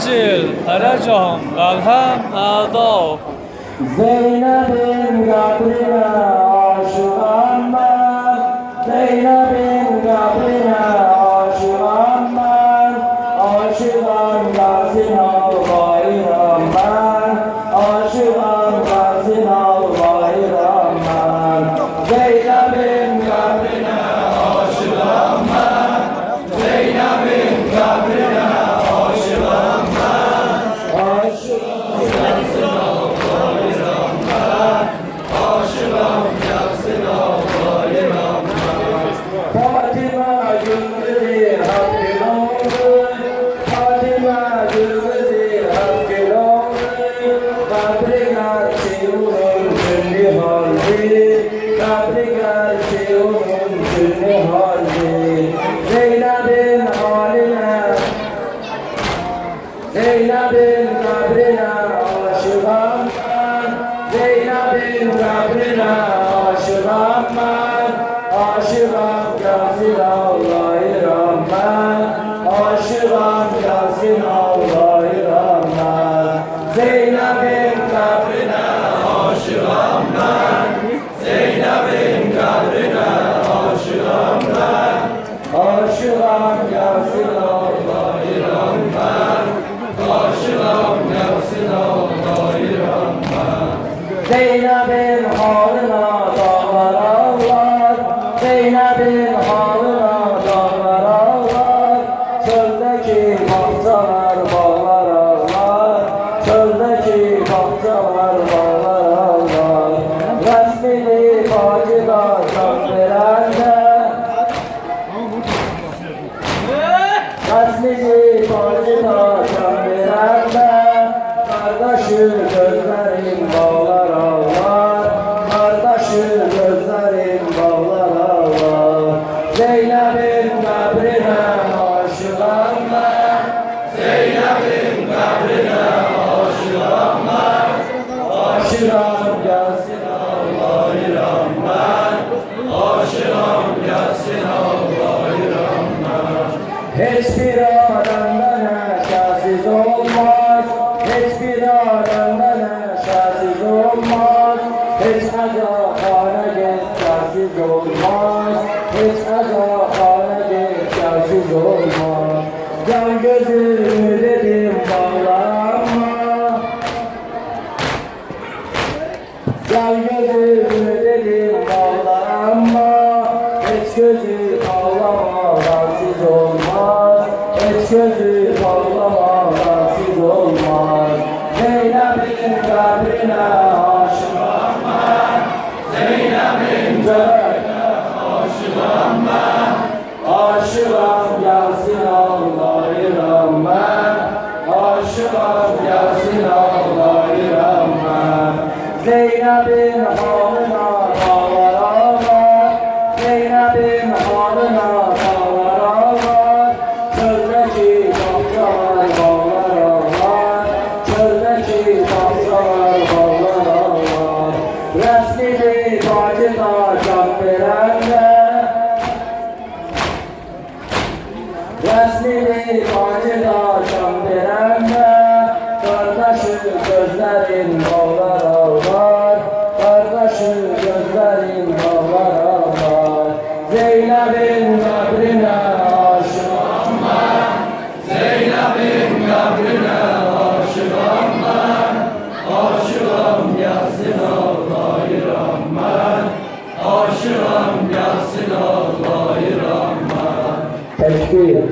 Acil Karacahan Kalham Adab Zeynep'in kabrine aşığım ben, Zeynep'in kabrine aşığım ben, aşığım gelsin al bayram ben, aşığım gelsin al bayram ben. Zeynep'in kabrine aşığım ben, Zeynep'in kabrine aşığım ben, aşığım gelsin al Fatıma gündüzü hakkın olsun, Fatıma gündüzü hakkın olsun, Kabrigar çiğunun cünni haldi, Kabrigar çiğunun cünni haldi. Zeynep'in haline, Zeynep'in kabrine aşığım ben, Zeynep'in kabrine aşığım ben, aşığım gelsin Allah'ı Rahman, aşığım gelsin Allah'ı Rahman. Zeynep'in kabrine aşığım ben, Zeynep'in kabrine aşığım ben, aşığım gelsin Allah'ı Rahman, aşığım gelsin Allah'ı Rahman. Zeynep'in halına dağlar ağlar, Zeynep'in halına dağlar ağlar, çöldeki bahçeler bağlar ağlar, çöldeki bahçeler bağlar ağlar. Resmini bacıda can verende, resmini bacıda can verende, kardeşim gözlerim bağlar ağlar, kardeşim gözlerim bağlar ağlar. Zeynep'in kabrine aşığım ben, Zeynep'in kabrine aşığım ben, aşığım gelsin Allah'ı Rahman, aşığım gelsin Allah'ı Rahman. Hiçbir adamda neşesiz olmaz, hiçbir adamda neşesiz olmaz, hiç azapane geçersiz olmaz, hiç azapane geçersiz olmaz. Can gözümü dedim bağlama, can gözümü dedim bağlama, hiç gözü bağlama rahatsız olmaz, hiç gözü bağlama rahatsız olmaz. Zeynep'in kabrine aşığım ben, Zeynep'in kabrine aşığım ben, aşığım gelsin Allah'ı Rahman, aşığım gelsin Allah'ı Rahman. Zeynep'in halına dağlar ağlar, Zeynep'in halına dağlar ağlar, çöldeki bahçeler bağlar ağlar, çöldeki bahçeler bağlar ağlar. Resmini bacıda can verende, resmini bacıda can verende, kardeşim gözlerin bağlar ağlar, kardeşim gözlerin bağlar ağlar. Zeynep'in kabrine aşığım ben, Zeynep'in kabrine aşığım ben, aşığım gelsin Allah'ı Rahman, aşığım gelsin Allah'ı Rahman. Tekbir.